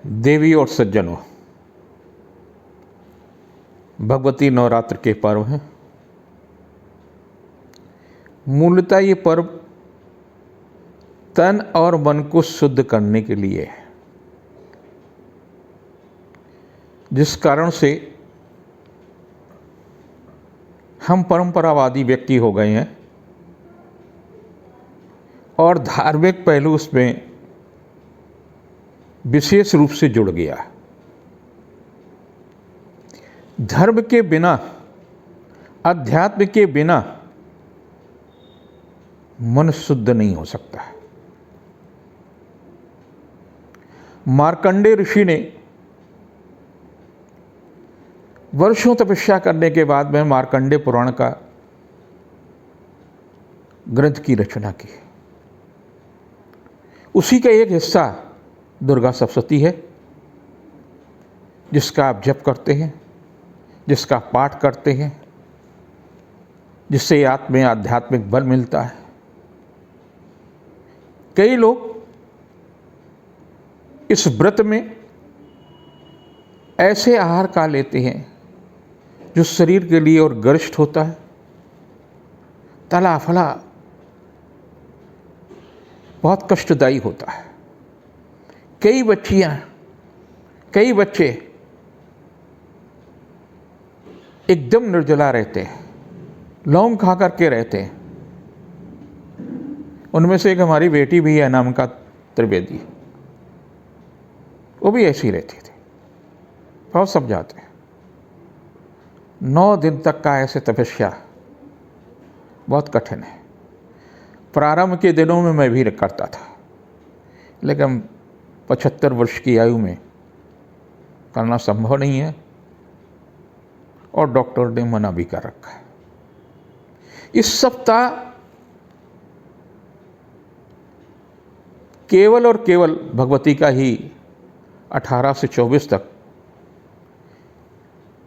देवी और सज्जनों, भगवती नवरात्र के पर्व हैं। मूलतः ये पर्व तन और मन को शुद्ध करने के लिए है, जिस कारण से हम परंपरावादी व्यक्ति हो गए हैं और धार्मिक पहलू उसमें विशेष रूप से जुड़ गया। धर्म के बिना, अध्यात्म के बिना मन शुद्ध नहीं हो सकता। मार्कंडेय ऋषि ने वर्षों तपस्या करने के बाद में मार्कंडेय पुराण का ग्रंथ की रचना की। उसी का एक हिस्सा दुर्गा सप्तशती है, जिसका आप जप करते हैं, जिसका पाठ करते हैं, जिससे आत्म आध्यात्मिक बल मिलता है। कई लोग इस व्रत में ऐसे आहार का लेते हैं जो शरीर के लिए और गरिष्ठ होता है। तला फला बहुत कष्टदायी होता है। कई बच्चे एकदम निर्जला रहते हैं, लौंग खा करके रहते हैं। उनमें से एक हमारी बेटी भी है, नाम का त्रिवेदी, वो भी ऐसी रहती थी। बहुत समझाते हैं। 9 दिन तक का ऐसे तपस्या बहुत कठिन है। प्रारंभ के दिनों में मैं भी करता था, लेकिन 75 वर्ष की आयु में करना संभव नहीं है और डॉक्टर ने मना भी कर रखा है। इस सप्ताह केवल और केवल भगवती का ही 18 से 24 तक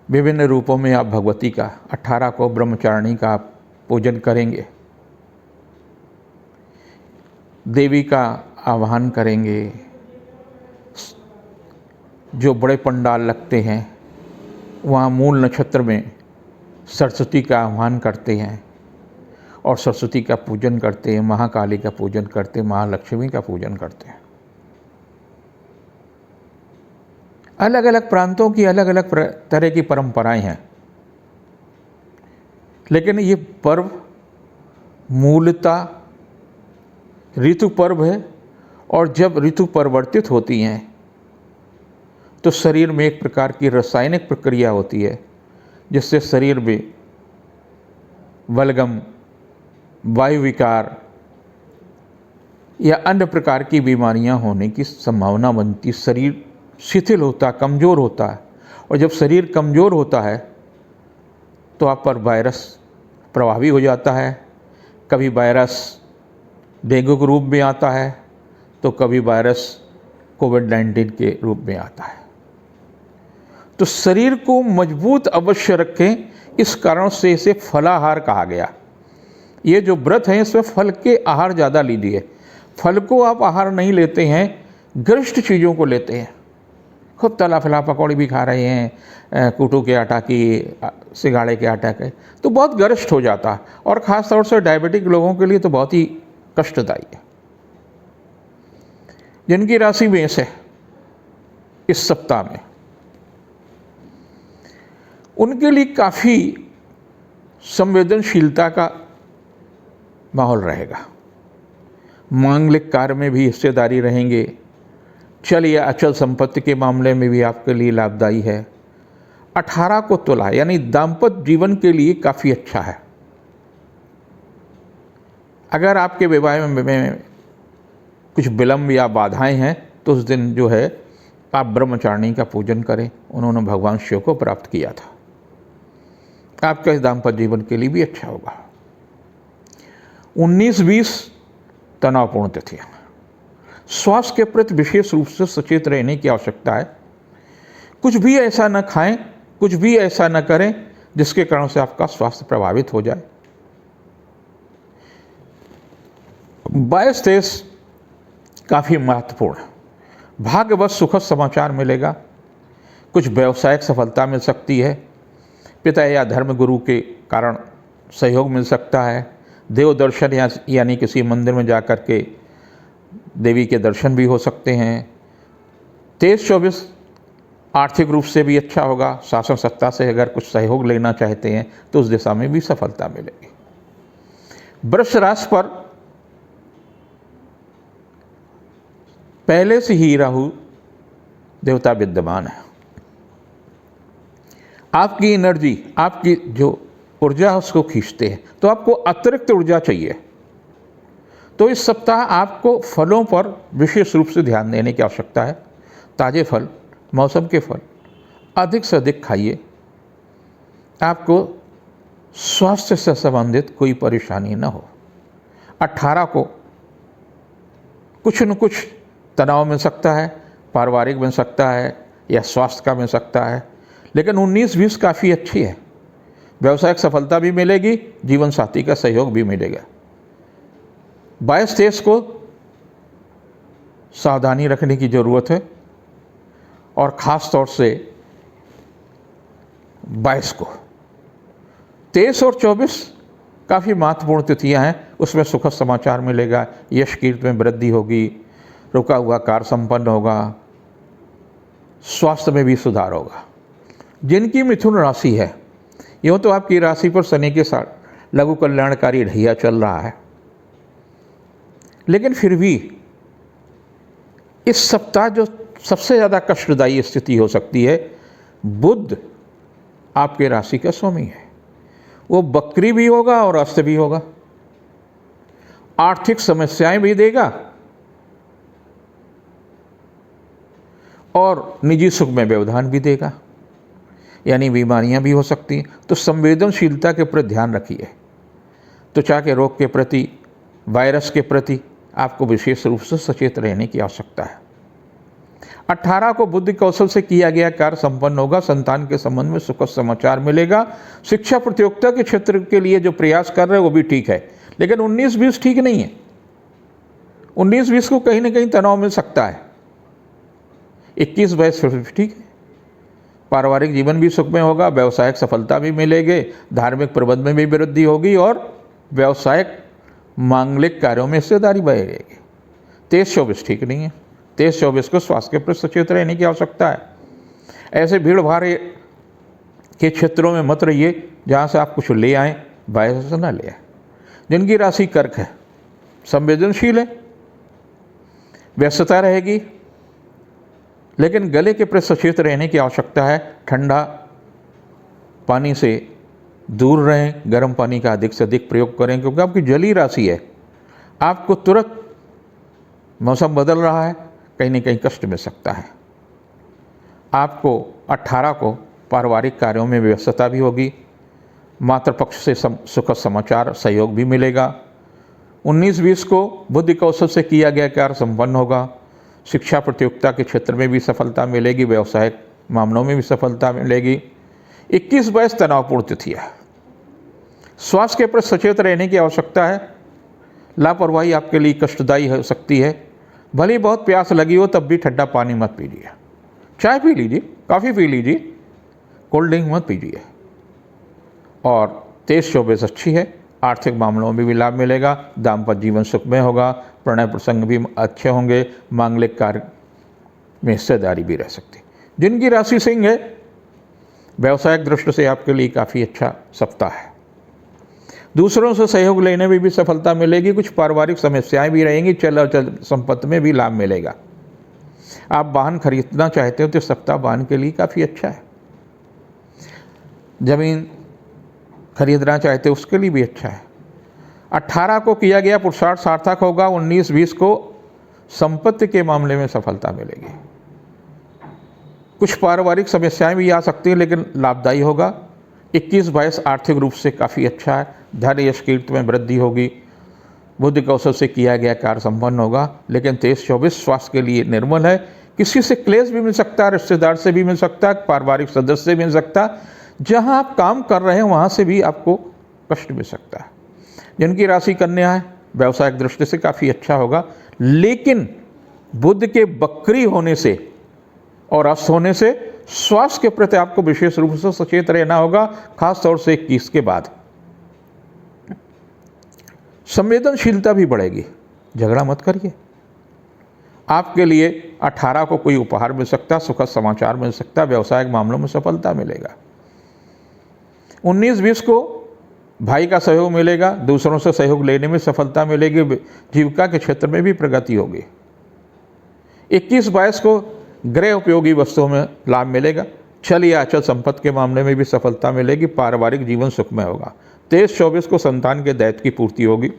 विभिन्न रूपों में आप भगवती का 18 को ब्रह्मचारिणी का आप पूजन करेंगे, देवी का आवाहन करेंगे। जो बड़े पंडाल लगते हैं वहाँ मूल नक्षत्र में सरस्वती का आह्वान करते हैं और सरस्वती का पूजन करते हैं, महाकाली का पूजन करते हैं, महालक्ष्मी का पूजन करते हैं। अलग अलग प्रांतों की अलग अलग तरह की परंपराएं हैं, लेकिन ये पर्व मूलतः ऋतु पर्व है। और जब ऋतु परिवर्तित होती हैं तो शरीर में एक प्रकार की रासायनिक प्रक्रिया होती है, जिससे शरीर में बलगम, वायु विकार या अन्य प्रकार की बीमारियां होने की संभावना बनती। शरीर शिथिल होता, कमज़ोर होता है। और जब शरीर कमज़ोर होता है तो आप पर वायरस प्रभावी हो जाता है। कभी वायरस डेंगू के रूप में आता है तो कभी वायरस कोविड-19 के रूप में आता है। तो शरीर को मजबूत अवश्य रखें, इस कारण से इसे फलाहार कहा गया। ये जो व्रत है इसमें फल के आहार ज़्यादा लीजिए। फल को आप आहार नहीं लेते हैं, गरिष्ठ चीज़ों को लेते हैं। खूब तला फला पकौड़ी भी खा रहे हैं, कूटू के आटा की, सिंगाड़े के आटा के, तो बहुत गरिष्ठ हो जाता है। और ख़ास तौर से डायबिटिक लोगों के लिए तो बहुत ही कष्टदायी है। जिनकी राशि मेष है इस सप्ताह में, उनके लिए काफ़ी संवेदनशीलता का माहौल रहेगा। मांगलिक कार्य में भी हिस्सेदारी रहेंगे। चल या अचल संपत्ति के मामले में भी आपके लिए लाभदायी है। 18 को तुला यानी दाम्पत्य जीवन के लिए काफ़ी अच्छा है। अगर आपके विवाह में कुछ विलंब या बाधाएं हैं तो उस दिन जो है आप ब्रह्मचारिणी का पूजन करें। उन्होंने भगवान शिव को प्राप्त किया था। आपका इस दाम्पत्य जीवन के लिए भी अच्छा होगा। 19-20 तनावपूर्ण तिथियां। स्वास्थ्य के प्रति विशेष रूप से सचेत रहने की आवश्यकता है। कुछ भी ऐसा न खाएं, कुछ भी ऐसा न करें जिसके कारण से आपका स्वास्थ्य प्रभावित हो जाए। 22-23 काफ़ी महत्वपूर्ण है। भाग्यवश सुखद समाचार मिलेगा, कुछ व्यवसायिक सफलता मिल सकती है, पिता या धर्म गुरु के कारण सहयोग मिल सकता है, देव दर्शन यानी किसी मंदिर में जा कर के देवी के दर्शन भी हो सकते हैं। 23-24 आर्थिक रूप से भी अच्छा होगा, शासन सत्ता से अगर कुछ सहयोग लेना चाहते हैं तो उस दिशा में भी सफलता मिलेगी। वृष राशि पर पहले से ही राहु देवता विद्यमान है। आपकी एनर्जी, आपकी जो ऊर्जा है उसको खींचते हैं, तो आपको अतिरिक्त ऊर्जा चाहिए। तो इस सप्ताह आपको फलों पर विशेष रूप से ध्यान देने की आवश्यकता है। ताज़े फल, मौसम के फल अधिक से अधिक खाइए। आपको स्वास्थ्य से संबंधित कोई परेशानी न हो। 18 को कुछ न कुछ तनाव मिल सकता है, पारिवारिक मिल सकता है या स्वास्थ्य का मिल सकता है, लेकिन 19-20 काफ़ी अच्छी है। व्यवसायिक सफलता भी मिलेगी, जीवन साथी का सहयोग भी मिलेगा। 22-23 को सावधानी रखने की ज़रूरत है, और ख़ास तौर से 22 को। 23 और 24 काफ़ी महत्वपूर्ण तिथियां हैं, उसमें सुखद समाचार मिलेगा, यश कीर्ति में वृद्धि होगी, रुका हुआ कार्य संपन्न होगा, स्वास्थ्य में भी सुधार होगा। जिनकी मिथुन राशि है, यूँ तो आपकी राशि पर शनि के साथ लघु कल्याणकारी ढैया चल रहा है, लेकिन फिर भी इस सप्ताह जो सबसे ज़्यादा कष्टदायी स्थिति हो सकती है, बुध आपके राशि का स्वामी है, वो बकरी भी होगा और अस्त भी होगा, आर्थिक समस्याएं भी देगा और निजी सुख में व्यवधान भी देगा, यानी बीमारियां भी हो सकती हैं। तो संवेदनशीलता के प्रति ध्यान रखिए। त्वचा के रोग के प्रति, वायरस के प्रति आपको विशेष रूप से सचेत रहने की आवश्यकता है। 18 को बुद्धि कौशल से किया गया कार्य संपन्न होगा, संतान के संबंध में सुखद समाचार मिलेगा। शिक्षा प्रतियोगिता के क्षेत्र के लिए जो प्रयास कर रहे हैं वो भी ठीक है, लेकिन 19-20 ठीक नहीं है। 19-20 को कहीं ना कहीं तनाव मिल सकता है। 21-22 फिर ठीक है, पारिवारिक जीवन भी सुखमय होगा, व्यवसायिक सफलता भी मिलेगी, धार्मिक प्रबंध में भी वृद्धि होगी और व्यवसायिक मांगलिक कार्यों में हिस्सेदारी बढ़ेगी। 23-24 ठीक नहीं है। 23-24 को स्वास्थ्य के प्रति सचेत रहने की आवश्यकता है। ऐसे भीड़ भाड़ के क्षेत्रों में मत रहिए जहाँ से आप कुछ ले आएँ, बाहर से न ले आए। जिनकी राशि कर्क है, संवेदनशील है, व्यस्तता रहेगी, लेकिन गले के प्रति सचेत रहने की आवश्यकता है। ठंडा पानी से दूर रहें, गर्म पानी का अधिक से अधिक प्रयोग करें, क्योंकि आपकी जली राशि है। आपको तुरंत मौसम बदल रहा है, कहीं ना कहीं कष्ट मिल सकता है। आपको 18 को पारिवारिक कार्यों में व्यस्तता भी होगी, मातृपक्ष से सुखद समाचार सहयोग भी मिलेगा। 19-20 को बुद्धि कौशल से किया गया कार्य संपन्न होगा, शिक्षा प्रतियोगिता के क्षेत्र में भी सफलता मिलेगी, व्यवसायिक मामलों में भी सफलता मिलेगी। 21-22 तनावपूर्ण तिथि है, स्वास्थ्य के प्रति सचेत रहने की आवश्यकता है। लापरवाही आपके लिए कष्टदायी हो सकती है। भले बहुत प्यास लगी हो तब भी ठंडा पानी मत पीजिए, चाय पी लीजिए, कॉफ़ी पी लीजिए, कोल्ड ड्रिंक मत पीजिए। और 23-24 अच्छी है, आर्थिक मामलों में भी लाभ मिलेगा, दाम्पत्य जीवन सुखमय होगा, प्रणय प्रसंग भी अच्छे होंगे, मांगलिक कार्य में हिस्सेदारी भी रह सकती है। जिनकी राशि सिंह है, व्यावसायिक दृष्टि से आपके लिए काफ़ी अच्छा सप्ताह है। दूसरों से सहयोग लेने में भी सफलता मिलेगी, कुछ पारिवारिक समस्याएं भी रहेंगी, चल अचल संपत्ति में भी लाभ मिलेगा। आप वाहन खरीदना चाहते हो तो सप्ताह वाहन के लिए काफ़ी अच्छा है। जमीन खरीदना चाहते हो उसके लिए भी अच्छा है। 18 को किया गया पुरुषार्थ सार्थक होगा, 19-20 को संपत्ति के मामले में सफलता मिलेगी। कुछ पारिवारिक समस्याएं भी आ सकती हैं, लेकिन लाभदायी होगा। 21-22 आर्थिक रूप से काफ़ी अच्छा है, धन यश कीर्ति में वृद्धि होगी, बुद्धि कौशल से किया गया कार्य संपन्न होगा। लेकिन 23-24 स्वास्थ्य के लिए निर्मल है, किसी से क्लेश भी मिल सकता है, रिश्तेदार से भी मिल सकता है, पारिवारिक सदस्य से भी मिल सकता है, जहाँ आप काम कर रहे हैं वहाँ से भी आपको कष्ट मिल सकता है। जिनकी राशि कन्या है, व्यावसायिक दृष्टि से काफ़ी अच्छा होगा, लेकिन बुध के बकरी होने से और अस्त होने से स्वास्थ्य के प्रति आपको विशेष रूप से सचेत रहना होगा, खास तौर से 21 के बाद। संवेदनशीलता भी बढ़ेगी, झगड़ा मत करिए। आपके लिए 18 को कोई उपहार मिल सकता, सुखद समाचार मिल सकता, व्यवसायिक मामलों में सफलता मिलेगा। 19-20 को भाई का सहयोग मिलेगा, दूसरों से सहयोग लेने में सफलता मिलेगी, जीविका के क्षेत्र में भी प्रगति होगी। 21-22 को गृह उपयोगी वस्तुओं में लाभ मिलेगा, छल या अचल संपत्ति के मामले में भी सफलता मिलेगी, पारिवारिक जीवन सुखमय होगा। 23-24 को संतान के दायित्व की पूर्ति होगी।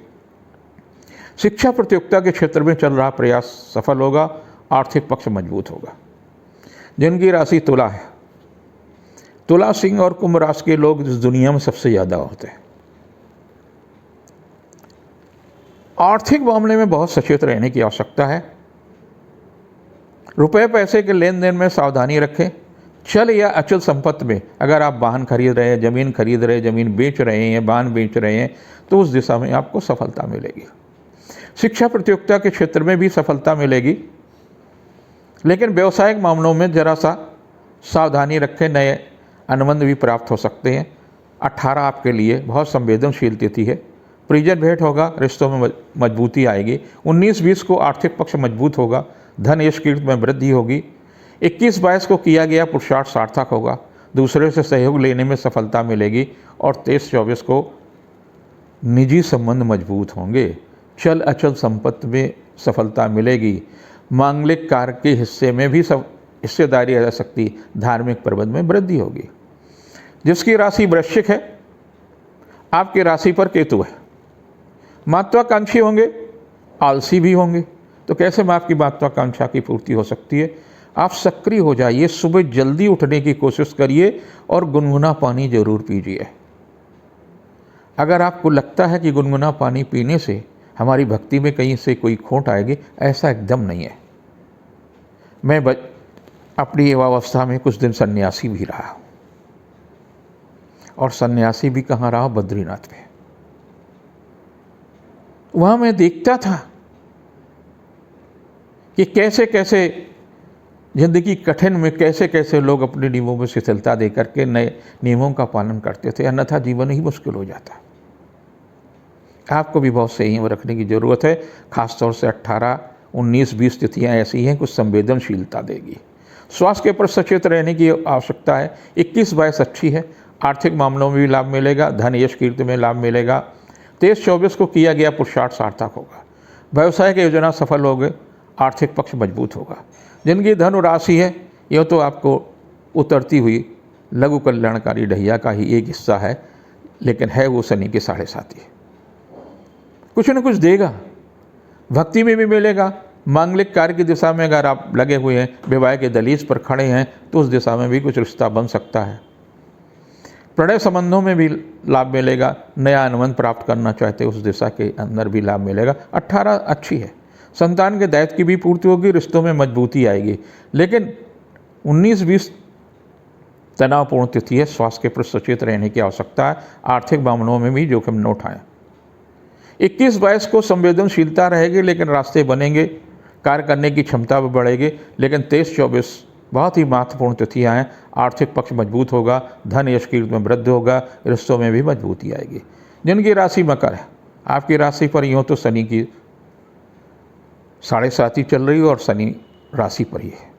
शिक्षा प्रतियोगिता के क्षेत्र में चल रहा प्रयास सफल होगा, आर्थिक पक्ष मजबूत होगा। जिनकी राशि तुला है, तुला, सिंह और कुंभ राशि के लोग इस दुनिया में सबसे ज़्यादा होते हैं। आर्थिक मामले में बहुत सचेत रहने की आवश्यकता है। रुपए पैसे के लेन देन में सावधानी रखें। चल या अचल संपत्ति में अगर आप वाहन खरीद रहे हैं, ज़मीन खरीद रहे हैं, ज़मीन बेच रहे हैं, वाहन बेच रहे हैं, तो उस दिशा में आपको सफलता मिलेगी। शिक्षा प्रतियोगिता के क्षेत्र में भी सफलता मिलेगी, लेकिन व्यवसायिक मामलों में जरा सा सावधानी रखें, नए अनुबंध भी प्राप्त हो सकते हैं। 18 आपके लिए बहुत संवेदनशील तिथि है, परिजन भेंट होगा, रिश्तों में मजबूती आएगी। 19-20 को आर्थिक पक्ष मजबूत होगा, धन यश कीर्ति में वृद्धि होगी। 21-22 को किया गया पुरुषार्थ सार्थक होगा, दूसरे से सहयोग लेने में सफलता मिलेगी। और 23-24 को निजी संबंध मजबूत होंगे, चल अचल संपत्ति में सफलता मिलेगी, मांगलिक कार्य के हिस्से में भी हिस्सेदारी रह सकती, धार्मिक प्रबंध में वृद्धि होगी। जिसकी राशि वृश्चिक है, आपकी राशि पर केतु है, महत्वाकांक्षी होंगे, आलसी भी होंगे। तो कैसे में आपकी महत्वाकांक्षा की पूर्ति हो सकती है? आप सक्रिय हो जाइए, सुबह जल्दी उठने की कोशिश करिए और गुनगुना पानी जरूर पीजिए। अगर आपको लगता है कि गुनगुना पानी पीने से हमारी भक्ति में कहीं से कोई खोट आएगी, ऐसा एकदम नहीं है। मैं अपनी युवावस्था में कुछ दिन सन्यासी भी रहा, और सन्यासी भी कहाँ रहा? बद्रीनाथ में। वहाँ मैं देखता था कि कैसे कैसे जिंदगी कठिन में कैसे कैसे लोग अपने नियमों में शिथिलता दे करके नए नियमों का पालन करते थे, अन्यथा जीवन ही मुश्किल हो जाता। आपको भी बहुत संयम रखने की ज़रूरत है, खासतौर से 18, 19, 20 तिथियाँ ऐसी हैं कुछ संवेदनशीलता देगी। स्वास्थ्य के प्रति सचेत रहने की आवश्यकता है। 21-22 अच्छी है, आर्थिक मामलों में भी लाभ मिलेगा, धन यश कीर्ति में लाभ मिलेगा। 23-24 को किया गया पुरुषार्थ सार्थक होगा, व्यवसाय की योजना सफल होगी, आर्थिक पक्ष मजबूत होगा। जिनकी धनु राशि है, यह तो आपको उतरती हुई लघु कल्याणकारी ढैया का ही एक हिस्सा है, लेकिन है वो शनि के 7.5। कुछ न कुछ देगा, भक्ति में भी मिलेगा। मांगलिक कार्य की दिशा में अगर आप लगे हुए हैं, विवाह के दहलीज पर खड़े हैं, तो उस दिशा में भी कुछ रिश्ता बन सकता है। प्रणय संबंधों में भी लाभ मिलेगा, नया अनुबंध प्राप्त करना चाहते उस दिशा के अंदर भी लाभ मिलेगा। 18 अच्छी है, संतान के दायित्व की भी पूर्ति होगी, रिश्तों में मजबूती आएगी। लेकिन 19-20 तनावपूर्ण तिथि है, स्वास्थ्य के प्रति सचेत रहने की आवश्यकता है, आर्थिक मामलों में भी जोखिम न उठाएं। 21-22 को संवेदनशीलता रहेगी, लेकिन रास्ते बनेंगे, कार्य करने की क्षमता भी बढ़ेगी। लेकिन 23-24 बहुत ही महत्वपूर्ण तिथियाँ हैं, आर्थिक पक्ष मजबूत होगा, धन यश कीर्ति में वृद्धि होगा, रिश्तों में भी मजबूती आएगी। जिनकी राशि मकर है, आपकी राशि पर यूँ तो शनि की 7.5 चल रही है और शनि राशि पर ही है।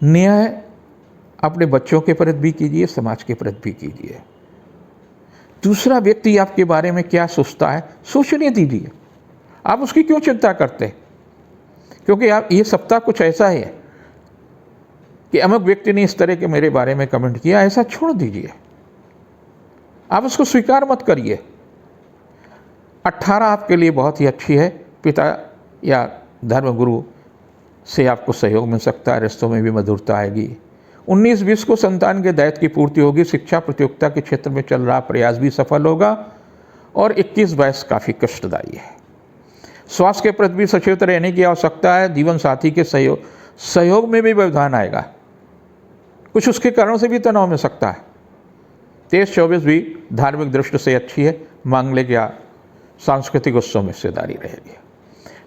न्याय अपने बच्चों के प्रति भी कीजिए, समाज के प्रति भी कीजिए। दूसरा व्यक्ति आपके बारे में क्या सोचता है, सोचने दीजिए। आप उसकी क्यों चिंता करते हैं? क्योंकि आप ये सप्ताह कुछ ऐसा है कि अमुक व्यक्ति ने इस तरह के मेरे बारे में कमेंट किया, ऐसा छोड़ दीजिए, आप उसको स्वीकार मत करिए। 18 आपके लिए बहुत ही अच्छी है, पिता या धर्मगुरु से आपको सहयोग मिल सकता है, रिश्तों में भी मधुरता आएगी। 19-20 को संतान के दायित्व की पूर्ति होगी, शिक्षा प्रतियोगिता के क्षेत्र में चल रहा प्रयास भी सफल होगा। और 21-22 काफ़ी कष्टदायी है, स्वास्थ्य के प्रति भी सचेत रहने की आवश्यकता है। जीवन साथी के सहयोग में भी व्यवधान आएगा, कुछ उसके कारणों से भी तनाव मिल सकता है। 23-24 भी धार्मिक दृष्टि से अच्छी है, मांगलिक या सांस्कृतिक उत्सव में हिस्सेदारी रहेगी।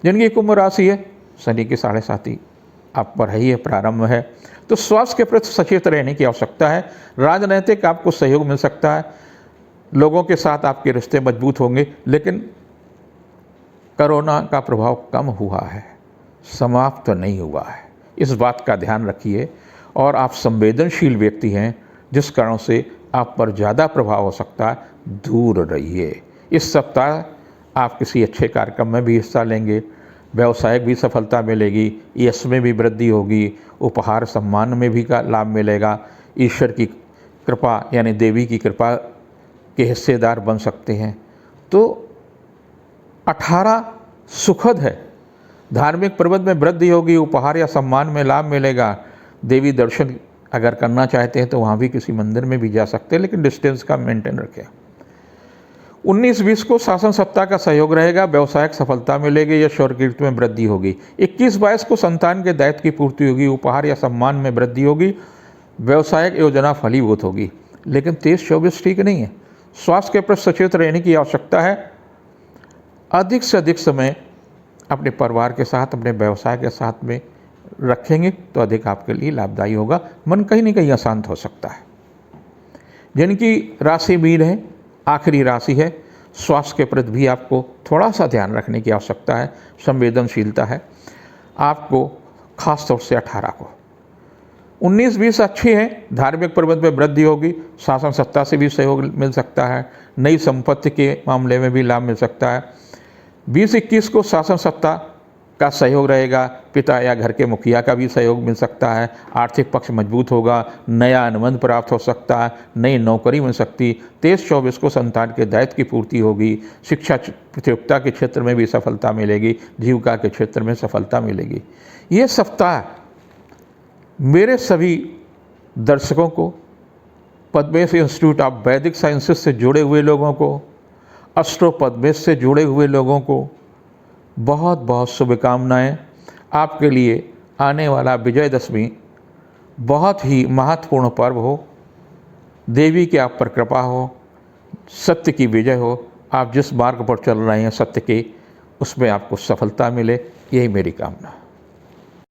जिनकी कुंभ राशि है, शनि की 7.5 आप पर ही है, प्रारंभ है। तो स्वास्थ्य के प्रति सचेत रहने की आवश्यकता है। राजनैतिक आपको सहयोग मिल सकता है, लोगों के साथ आपके रिश्ते मजबूत होंगे, लेकिन कोरोना का प्रभाव कम हुआ है, समाप्त नहीं हुआ है। इस बात का ध्यान रखिए। और आप संवेदनशील व्यक्ति हैं, जिस कारण से आप पर ज़्यादा प्रभाव हो सकता है, दूर रहिए। इस सप्ताह आप किसी अच्छे कार्यक्रम में भी हिस्सा लेंगे, व्यवसायिक भी सफलता मिलेगी, यश में भी वृद्धि होगी, उपहार सम्मान में भी का लाभ मिलेगा, ईश्वर की कृपा यानी देवी की कृपा के हिस्सेदार बन सकते हैं। तो 18 सुखद है। धार्मिक प्रबंध में वृद्धि होगी, उपहार या सम्मान में लाभ मिलेगा। देवी दर्शन अगर करना चाहते हैं तो वहाँ भी किसी मंदिर में भी जा सकते हैं, लेकिन डिस्टेंस का मेंटेन रखें। 19-20 को शासन सत्ता का सहयोग रहेगा, व्यवसायिक सफलता मिलेगी, यश और कीर्ति में वृद्धि होगी। 21-22 को संतान के दायित्व की पूर्ति होगी, उपहार या सम्मान में वृद्धि होगी, व्यवसायिक योजना फलीभूत होगी। लेकिन 23-24 ठीक नहीं है। स्वास्थ्य के प्रति सचेत रहने की आवश्यकता है। अधिक से अधिक समय अपने परिवार के साथ, अपने व्यवसाय के साथ में रखेंगे तो अधिक आपके लिए लाभदायी होगा। मन कहीं न कहीं अशांत हो सकता है। जिनकी राशि मीन है, आखिरी राशि है, स्वास्थ्य के प्रति भी आपको थोड़ा सा ध्यान रखने की आवश्यकता है, संवेदनशीलता है आपको, खास तौर से 18 को। 19-20 अच्छी है, धार्मिक प्रबंध में वृद्धि होगी, शासन सत्ता से भी सहयोग मिल सकता है, नई संपत्ति के मामले में भी लाभ मिल सकता है। 20-21 को शासन सत्ता का सहयोग रहेगा, पिता या घर के मुखिया का भी सहयोग मिल सकता है, आर्थिक पक्ष मजबूत होगा, नया अनुबंध प्राप्त हो सकता है, नई नौकरी मिल सकती। 23-24 को संतान के दायित्व की पूर्ति होगी, शिक्षा प्रतियोगिता के क्षेत्र में भी सफलता मिलेगी, जीविका के क्षेत्र में सफलता मिलेगी। ये सप्ताह मेरे सभी दर्शकों को, पद्मेश इंस्टीट्यूट ऑफ वैदिक साइंसेस से जुड़े हुए लोगों को, एस्ट्रो पद्मेश से जुड़े हुए लोगों को बहुत बहुत शुभकामनाएं। आपके लिए आने वाला विजयदशमी बहुत ही महत्वपूर्ण पर्व हो, देवी की आप पर कृपा हो, सत्य की विजय हो। आप जिस मार्ग पर चल रहे हैं सत्य के, उसमें आपको सफलता मिले, यही मेरी कामना।